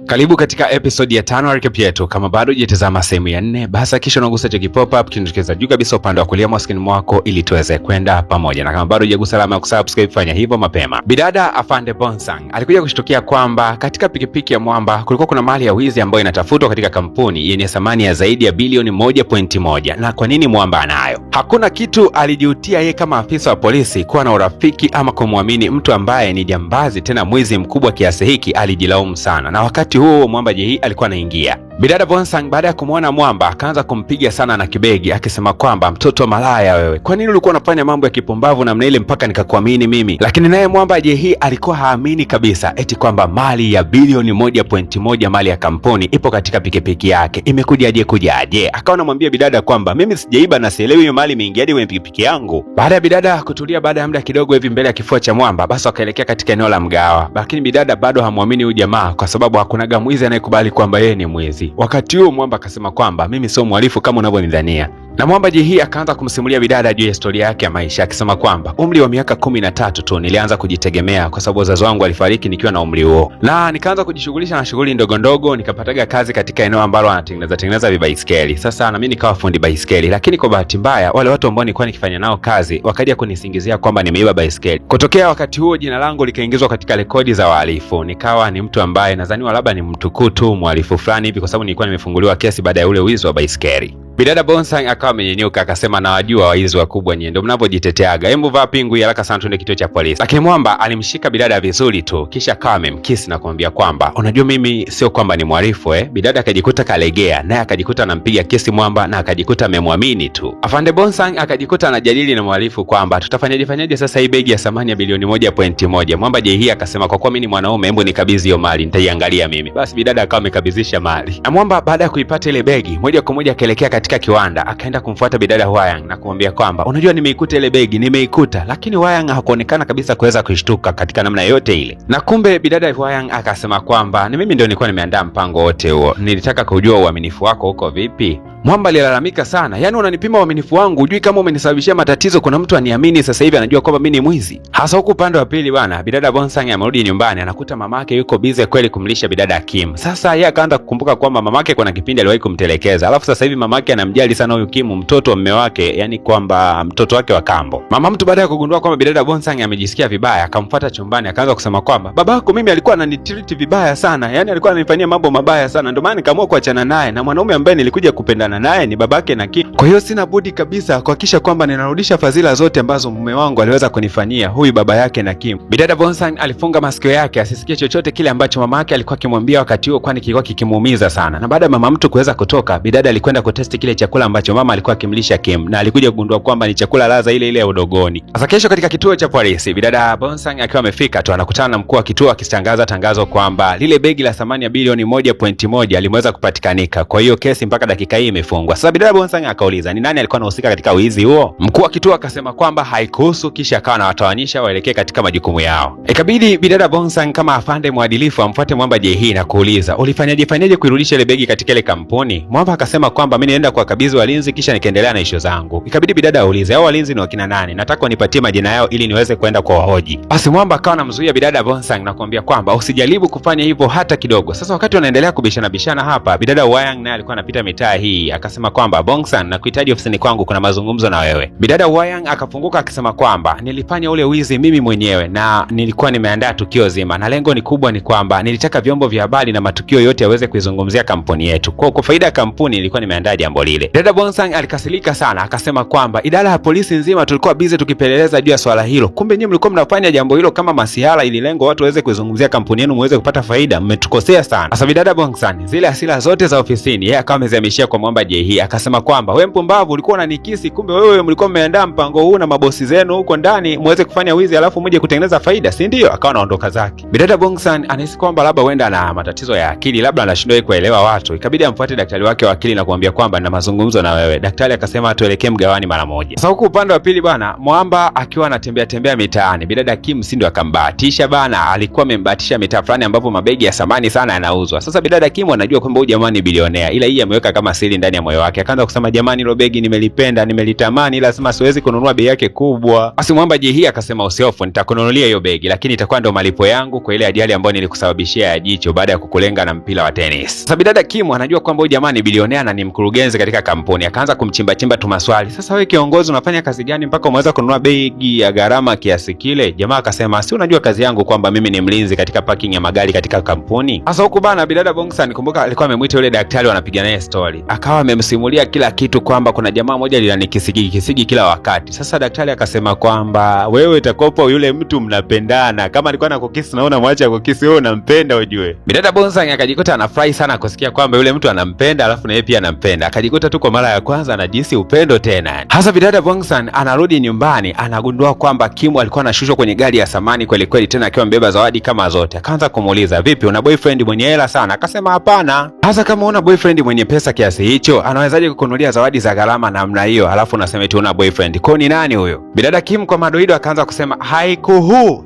Karibu katika episode ya 5 recap yetu. Kama bado hujatazama sehemu ya 4, basi kisha unagusa cha pop up kinatokeza juu kabisa upande wa kulia mwa screen mwako ili tuweze kwenda pamoja. Na kama bado hujagusa alama ya kusubscribe, fanya hivyo mapema. Bidada Afande Bonsang alikuja kushtukia kwamba katika pikipiki ya Mwamba kulikuwa kuna mali ya wizi ambayo inatafutwa katika kampuni yenye thamani ya zaidi ya bilioni 1.1. Na kwa nini Mwamba anayo? Hakuna kitu alijiutia yeye kama afisa wa polisi kuwa na urafiki ama kumwamini mtu ambaye ni jambazi tena mwizi mkubwa kiasi hiki. Alijilaumu sana, na wakati huo Mwamba Jehi alikuwa anaingia. Bidada Bonsang baada ya kumwona Mwamba akaanza kumpiga sana na kibegi akisema kwamba mtoto malaya wewe, kwa nini ulikuwa unafanya mambo ya kipumbavu namna ile mpaka nikakuamini mimi? Lakini naye Mwamba Jehi alikuwa haamini kabisa eti kwamba mali ya bilioni 1.1 mali ya kampuni ipo katika pikipiki yake. Kujaje? Akawa anamwambia bidada kwamba mimi sijaiba na sielewi hiyo mali imeingiaje kwenye pikipiki yangu. Baada ya bidada kutulia, baada ya muda kidogo hivi mbele ya kifua cha Mwamba, basi akaelekea katika eneo la mgawa. Lakini bidada bado hamwamini huyu jamaa kwa sababu hakunaga mwizi anayekubali kwamba yeye ni mwizi. Wakati huo Mwamba akasema kwamba mimi sio mhalifu kama unavyonidhania. Na Mwamba Jehi akaanza kumsimulia bidada juu ya historia yake ya maisha akisema kwamba umri wa miaka 13 tu nilianza kujitegemea kwa sababu wazazi wangu walifariki nikiwa na umri huo. Na nikaanza kujishughulisha na shughuli ndogo ndogo, nikapataga kazi katika eneo ambalo anatengeneza vibaiskeli. Sasa na mimi nikawa fundi baiskeli, lakini kwa bahati mbaya wale watu ambao nilikuwa nikifanya nao kazi wakaja kunisingizia kwamba nimeiba baiskeli. Kutokea wakati huo jina langu likaingizwa katika rekodi za wahalifu. Nikawa ni mtu ambaye nadhaniwa labda ni mtukutu, mhalifu fulani hivi kwa sababu nilikuwa nimefunguliwa kesi baada ya ule wizi wa baiskeli. Bidada Bonsang akawa amenyenyuka akasema, na wajua waizi wakubwa nyie ndio mnavyojiteteaga. Hebu vaa pingu haraka sana tuende kituo cha polisi. Lakini Mwamba alimshika bidada vizuri tu kisha akawa amemkisi na kumwambia kwamba unajua mimi sio kwamba ni mhalifu Bidada akajikuta kalegea, naye akajikuta anampiga kesi Mwamba na akajikuta amemwamini tu. Afande Bonsang akajikuta anajadili na mhalifu kwamba tutafanyaje sasa hii begi ya thamani ya bilioni 1.1. Mwamba Jehi akasema kwa kuwa mimi ni mwanaume, hebu nikabidhi hiyo mali, nitaiangalia mimi. Basi bidada akawa amekabidhisha mali. Na Mwamba baada ya kuipata ile begi moja kwa moja akaelekea katika kiwanda, akaenda kumfuata bidada Hwayang na kumwambia kwamba unajua nimeikuta ile begi, nimeikuta. Lakini Hwayang hakuonekana kabisa kuweza kushtuka katika namna yote ile. Na kumbe bidada Hwayang akasema kwamba ni mimi ndio nilikuwa nimeandaa mpango wote huo, nilitaka kujua uaminifu wako uko vipi. Mwamba alilalamika sana, yaani unanipima uaminifu wangu, hujui kama umenisababishia matatizo. Kuna mtu aniamini sasa hivi anajua kwamba mimi ni mwizi. Hasa huku upande wa pili bwana, bidada Bonsang amerudi nyumbani, anakuta mamake yuko busy kweli kumlisha bidada Kim. Sasa yeye akaanza kukumbuka kwamba mamake kuna kipindi aliwahi kumtelekeza, alafu sasa hivi mamake anamjali sana huyu Kim, mtoto wa mume wake, yani kwamba mtoto wake wa kambo. Mama mtu baada ya kugundua kwamba bidada Bonsang amejisikia vibaya, akamfuata chumbani akaanza kusema kwamba babako mimi alikuwa ananitreat vibaya sana, yani alikuwa ananifanyia mambo mabaya sana, ndio maana nikaamua kuachana naye, na mwanaume ambaye nilikuja kupendana naye ni babake na Kim. Kwa hiyo sina budi kabisa kuhakikisha kwamba ninarudisha fadhila zote ambazo mume wangu aliweza kunifanyia huyu baba yake na Kim. Bidada Bonsang alifunga masikio yake asisikie chochote kile ambacho mama yake alikuwa akimwambia wakati huo, kwani kilikuwa kikimuumiza sana. Na baada ya mama mtu kuweza kutoka, bidada alikwenda kutesti kile chakula ambacho mama alikuwa akimlisha Kim, na alikuja kugundua kwamba ni chakula ladha ile ile ya udogoni. Sasa kesho katika kituo cha polisi, bidada Bonsang akiwa amefika tu anakutana na mkuu wa kituo akitangaza tangazo kwamba lile begi la thamani ya bilioni 1.1 limeweza kupatikanika. Kwa hiyo kesi mpaka dakika hii imefungwa. Sasa bidada Bonsang akauliza ni nani alikuwa anahusika katika wizi huo. Mkuu wa kituo akasema kwamba haikuhusu, kisha akawa anawatawanisha waelekee katika majukumu yao. Ikabidi bidada Bonsang kama afande mwadilifu amfuate Mwamba Jehi na kuuliza ulifanyaje kuirudisha ile begi katika ile kampuni. Mwamba akasema kwamba mimi nienda kuwakabidhi walinzi kisha nikaendelea na issue zangu. Ikabidi bidada aulize hao walinzi ni wakina nani, nataka wanipatie majina yao ili niweze kwenda kwa wahoji. Basi Mwamba akawa anamzuia bidada Bonsang na kumwambia kwamba usijaribu kufanya hivyo hata kidogo. Sasa wakati wanaendelea kubishana hapa, bidada Hwayang naye alikuwa anapita mitaa hii akasema kwamba Bonsang na kuhitaji ofisini kwangu, kuna mazungumzo na wewe. Bidada Hwayang akafunguka akisema kwamba nilifanya ule wizi mimi mwenyewe na nilikuwa nimeandaa tukio zima, na lengo ni kubwa ni kwamba nilitaka vyombo vya habari na matukio yote yaweze kuizungumzia kampuni yetu. Kwa faida ya kampuni nilikuwa nimeandaa jambo lile. Bidada Bonsang alikasirika sana akasema kwamba idara ya polisi nzima tulikuwa busy tukipeleleza juu ya swala hilo, kumbe nyinyi mlikuwa mnafanya jambo hilo kama masihala ili lengo watu waweze kuizungumzia kampuni yenu muweze kupata faida. Mmetukosea sana. Sasa bidada Bonsang zile hasira zote za ofisini yeye akawa amezihamishia kwa Mwamba Jehi akasema kwamba wewe mpumbavu, ulikuwa unanikisi, kumbe wewe mlikuwa mmeandaa mpango huu na mabosi zenu huko ndani muweze kufanya wizi alafu mje kutengeneza faida, si ndio? Akawa anaondoka zake. Bidada Bonsang anahisi kwamba labda huenda ana matatizo ya akili, labda anashindwa kuelewa watu. Ikabidi amfuate daktari wake wa akili na kumwambia kwamba na mazungumzo na wewe. Daktari akasema tuelekee mgawani mara moja. Sasa huko upande wa pili bana, Mwamba akiwa anatembea mitaani, bidada Kim ndio akambahatisha bana, alikuwa amembahatisha mitaa fulani ambapo mabegi ya samani sana yanauzwa. Sasa bidada Kim anajua kwamba huyu jamaa ni bilionea, ila hii ameweka kama siri ndani ya moyo wake. Akaanza kusema jamani, hilo begi nimelipenda, nimelitamani, ila sema siwezi kununua bei yake kubwa. Basi Mwamba JH akasema usiofu, nitakununulia hiyo begi, lakini itakuwa ndo malipo yangu kwa ile ajali ambayo nilikusababishia ya jicho baada ya kukulenga na mpira wa tennis. Sasa bidada Kim anajua kwamba huyu jamani bilionea na ni mkurugenzi katika kampuni. Akaanza kumchimba tu maswali. Sasa wewe kiongozi unafanya kazi gani mpaka umeweza kununua begi ya gharama kiasi kile? Jamaa akasema si unajua kazi yangu kwamba mimi ni mlinzi katika parking ya magari katika kampuni. Sasa huku bana bidada Bongsan, kumbuka alikuwa amemwita yule daktari, wanapiga naye story. Akawa amemsimulia kila kitu kwamba kuna jamaa moja linanikisigi kila wakati. Sasa daktari akasema kwamba wewe utakopa yule mtu mnapendana. Kama alikuwa anakukisi naona mwacha kukisi, wewe unampenda ujue. Bidada Bongsan akajikuta anafurahi sana kusikia kwamba yule mtu anampenda, alafu na yeye pia anampenda. Akajikuta tu kwa mara ya kwanza anajisi upendo tena. Hasa bidada Bongsan anarudi nyumbani, anagundua kwamba Kim alikuwa anashushwa kwenye gari ya samani kweli kweli, tena akiwa mbeba zawadi kama zote. Akaanza kumuuliza, vipi una boyfriend mwenye hela sana? Akasema hapana. Hasa kama una boyfriend mwenye pesa kiasi hicho, anawezaje kukununulia zawadi za gharama namna hiyo alafu unasema eti una boyfriend? Kwa ni nani huyo? Bidada Kim kwa madoido akaanza kusema haikuhu.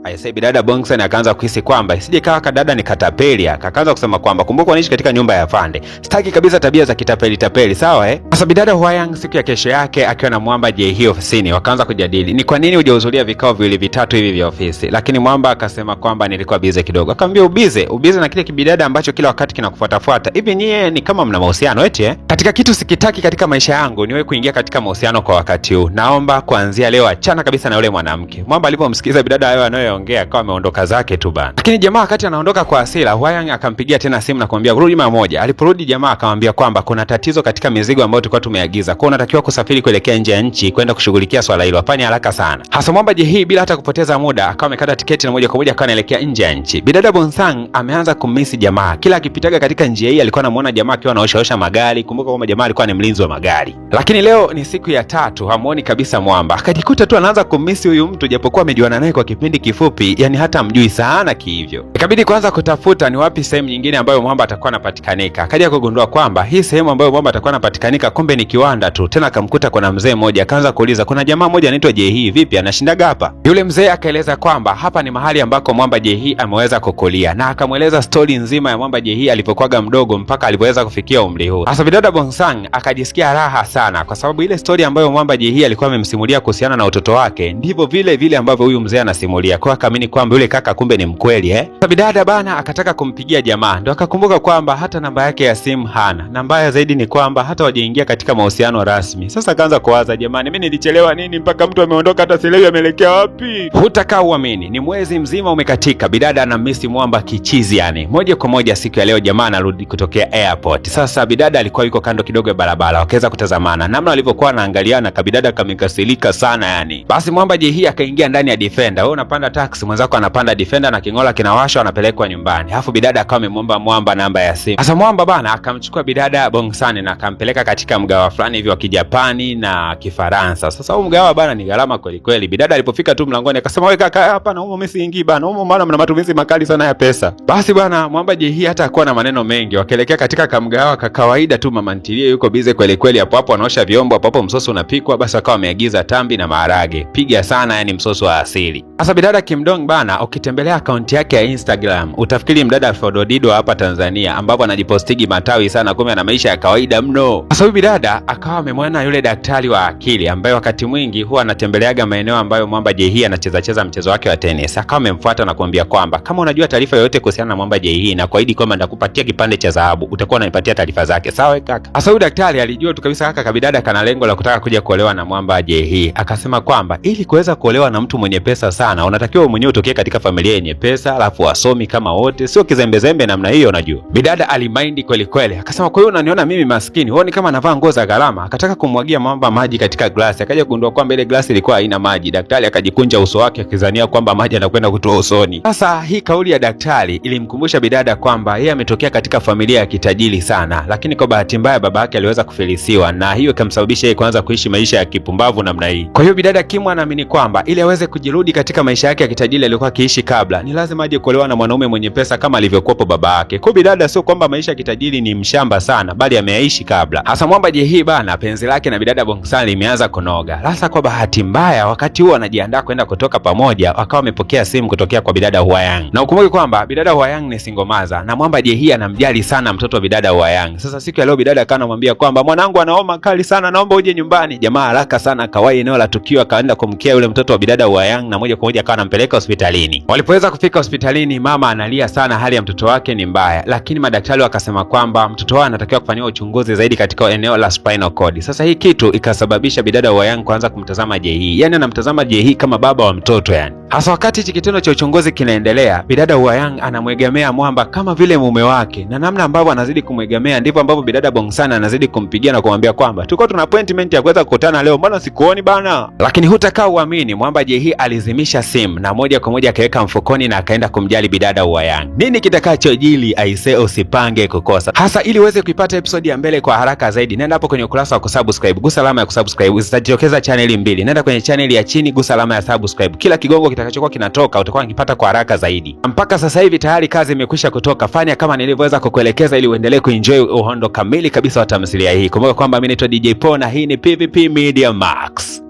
Aisee, bidada Bongsan akaanza kuhisi kwamba isije kawa kadada ni katapeli. Akaanza kusema kwamba kumbuka unaishi katika nyumba ya afande, sitaki kabisa tabia za kitapeli sawa Sasa bidada Hwayang siku ya kesho yake akiwa na Mwamba JH ofisini, wakaanza kujadili ni kwa nini hujahudhuria vikao viwili vitatu hivi vya ofisi. Lakini Mwamba akasema kwamba nilikuwa busy kidogo. Akamwambia ubize na kile kibidada ambacho kila wakati kinakufuatafuata hivi, nyie ni kama mna mahusiano eti Katika kitu sikitaki katika maisha yangu niwe kuingia katika mahusiano kwa wakati huu. Naomba kuanzia leo achana kabisa na yule mwanamke. Mwamba alipomsikiza bidada hayo anayoongea akawa ameondoka zake tu bana. Lakini jamaa wakati anaondoka kwa hasira, Hwayang akampigia tena simu na kumwambia rudi mara moja. Aliporudi jamaa akamwambia kwamba kuna tatizo katika mizigo ambayo tulikuwa tumeagiza. Kwa unatakiwa kusafiri kuelekea nje ya nchi kwenda kushughulikia swala hilo. Afanye haraka sana. Hasa Mwamba JH bila hata kupoteza muda akawa amekata tiketi na moja kwa moja akawa anaelekea nje ya nchi. Bidada Bongsan ameanza kumisi jamaa. Kila akipitaga katika njia hii alikuwa anamuona jamaa akiwa anaoshaosha magari. Kumbuka kwamba jamaa alikuwa ni mlinzi wa magari. Lakini leo ni siku ya tatu, hamuoni kabisa Mwamba. Akajikuta tu anaanza kumisi huyu mtu japokuwa amejuana naye kwa kipindi kifupi, yani hata mjui sana kihivyo. Ikabidi kwanza kutafuta ni wapi sehemu nyingine ambayo Mwamba atakuwa anapatikanika. Akaja kugundua kwamba hii sehemu ambayo Mwamba atakuwa anapatikanika kumbe ni kiwanda tu. Tena akamkuta kuna mzee mmoja, akaanza kuuliza kuna jamaa mmoja anaitwa JH, vipi anashindaga hapa? Yule mzee akaeleza kwamba hapa ni mahali ambako Mwamba JH ameweza kukulia, na akamweleza stori nzima ya Mwamba JH alipokuwaga mdogo mpaka alipoweza kufikia umri huu. Hasa bidada Bongsan akajisikia raha sana kwa sababu ile stori ambayo Mwamba JH alikuwa amemsimulia kuhusiana na utoto wake ndivyo vile ambavyo huyu mzee anasimulia. Kwa akaamini kwamba yule kaka kumbe ni mkweli Sasa bidada bana akataka kumpigia jamaa, ndo akakumbuka kwamba hata namba yake ya simu hana, na mbaya zaidi ni kwamba hata wajaingia katika mahusiano rasmi. Sasa akaanza kuwaza, jamani, mimi nilichelewa nini mpaka mtu ameondoka hata sielewi ameelekea wapi? Hutakaa uamini, ni mwezi mzima umekatika. Bidada anamisi Mwamba kichizi yani. Moja kwa moja siku ya leo jamaa anarudi kutokea airport. Sasa bidada alikuwa yuko kando kidogo ya barabara, wakaweza kutazamana. Namna walivyokuwa wanaangaliana kabidada kamekasirika sana yani. Basi Mwamba JH akaingia ndani ya Defender. Wewe unapanda taxi, mwenzako anapanda Defender na kingola kinawashwa, anapelekwa nyumbani. Alafu bidada akawa amemwomba Mwamba namba ya simu. Sasa Mwamba bana akamchukua bidada Bongsan na akampeleka katika mgawa fulani hivi wa Kijapani na Kifaransa. Sasa huo mgawa bana ni gharama kweli kweli. Bidada alipofika tu mlangoni akasema wewe kaka, hapa na humo mimi siingii bana. Humo maana mna matumizi makali sana ya pesa. Basi bana Mwamba JH hata hakuwa na maneno mengi. Wakaelekea katika kamgawa ka kawaida tu, mama ntilie yuko bize kweli kweli, hapo anaosha vyombo, hapo msoso unapikwa. Basi akawa ameagiza tambi na maharage. Piga sana yani msoso wa asili. Sasa bidada Kimdong bana ukitembelea akaunti yake ya Instagram utafikiri mdada Fododido hapa Tanzania ambapo anajipostigi matawi sana, kumbe ana maisha ya kawaida mno. Sasa huyu bidada akawa amemwona yule daktari wa akili ambaye wakati mwingi huwa anatembeleaga maeneo ambayo Mwamba JH anacheza mchezo wake wa tennis. Akawa amemfuata na kumwambia kwamba kama unajua taarifa yoyote kuhusiana na Mwamba JH na kuahidi kwamba nitakupatia kipande cha dhahabu, utakuwa unanipatia taarifa zake. Sawa kaka? Sasa huyu daktari alijua tu kabisa kaka kabidada kana lengo la kutaka kuja kuolewa na Mwamba JH. Akasema kwamba ili kuweza kuolewa na mtu mwenye pesa sana unatakiwa mwenyewe utokee katika familia yenye pesa, alafu wasomi kama wote, sio kizembezembe namna hiyo unajua. Bidada alimaindi kweli kweli. Akasema kwa hiyo unaniona mimi maskini, huoni kama navaa nguo za gharama? Akataka kumwagia Mwamba maji katika glasi. Akaja kugundua kwamba ile glasi ilikuwa haina maji. Daktari akajikunja uso wake akizania kwamba maji yanakwenda kutoa usoni. Sasa hii kauli ya daktari ilimkumbusha bidada kwamba yeye ametokea katika familia ya kitajiri sana, lakini kwa bahati mbaya baba yake aliweza kufilisiwa na hiyo ikamsababisha yeye kuanza kuishi maisha ya kipumbavu namna hii. Kwa hiyo bidada Kim anaamini kwamba ili aweze kujirudi katika maisha yake ya kitajiri alikuwa akiishi kabla, ni lazima aje kuolewa na mwanaume mwenye pesa kama alivyokuwa baba yake. Kwa bidada sio kwamba maisha ya kitajiri ni mshamba sana, bali ameishi kabla. Hasa Mwamba JE bana, penzi lake na bidada Bongsan limeanza kunoga. Sasa kwa bahati mbaya, wakati huo anajiandaa kwenda kutoka pamoja, wakawa wamepokea simu kutokea kwa bidada Hwayang. Na ukumbuke kwamba bidada Hwayang ni single mother na Mwamba JE anamjali sana mtoto wa bidada Hwayang. Sasa siku ya leo bidada akawa anamwambia kwamba mwanangu ana homa kali sana, naomba uje nyumbani. Jamaa haraka sana akawahi eneo la tukio, akaenda kumkea yule mtoto wa bidada Hwayang na moja kwa moja akawa anampeleka hospitalini. Walipoweza kufika hospitalini, mama analia sana, hali ya mtoto wake ni mbaya, lakini madaktari wakasema kwamba mtoto wake anatakiwa kufanyiwa uchunguzi zaidi katika eneo la spinal cord. Sasa hii kitu ikasababisha bidada Hwayang kuanza kumtazama JE, yani anamtazama JE kama baba wa mtoto yani. Hasa wakati hichi kitendo cha uchunguzi kinaendelea, bidada Hwayang anamwegemea Mwamba kama vile mume wake, na namna ambavyo anazidi kumwegemea ndivyo ambavyo bidada Bongsan anazidi kumpigia na kumwambia kwamba tuko tuna appointment ya kuweza kukutana leo, mbona sikuoni bana? Lakini hutakaa uamini, Mwamba JE alizimisha simu na moja kwa moja akaweka mfukoni na akaenda kumjali bidada Hwayang. Nini kitakachojili aisee, usipange kukosa. Hasa ili uweze kuipata episode ya mbele kwa haraka zaidi, nenda hapo kwenye ukurasa wa kusubscribe, gusa alama ya kusubscribe, zitajitokeza chaneli mbili. Nenda kwenye chaneli ya chini, gusa alama ya subscribe. Kila kigongo kitakachokuwa kinatoka utakuwa unakipata kwa haraka zaidi. Mpaka sasa hivi tayari kazi imekwisha kutoka. Fanya kama nilivyoweza kukuelekeza ili uendelee kuenjoy uhondo kamili kabisa wa tamthilia hii. Kumbuka kwamba mimi naitwa DJ Paul na hii ni PVP Media Max.